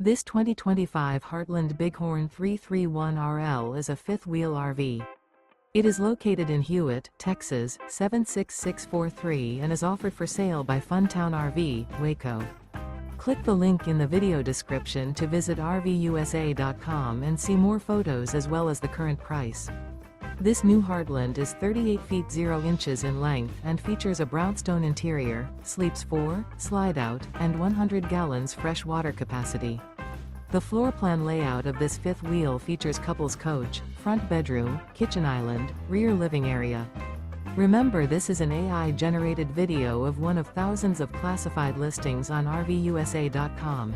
This 2025 Heartland Bighorn 331RL is a fifth-wheel RV. It is located in Hewitt, Texas, 76643 and is offered for sale by Funtown RV, Waco. Click the link in the video description to visit RVUSA.com and see more photos as well as the current price. This new Heartland is 38 feet 0 inches in length and features a brownstone interior, sleeps 4, slide-out, and 100 gallons fresh water capacity. The floor plan layout of this fifth wheel features couples coach, front bedroom, kitchen island, rear living area. Remember, this is an AI-generated video of one of thousands of classified listings on RVUSA.com.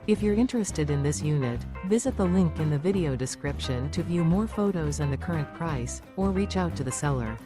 If you're interested in this unit, visit the link in the video description to view more photos and the current price, or reach out to the seller.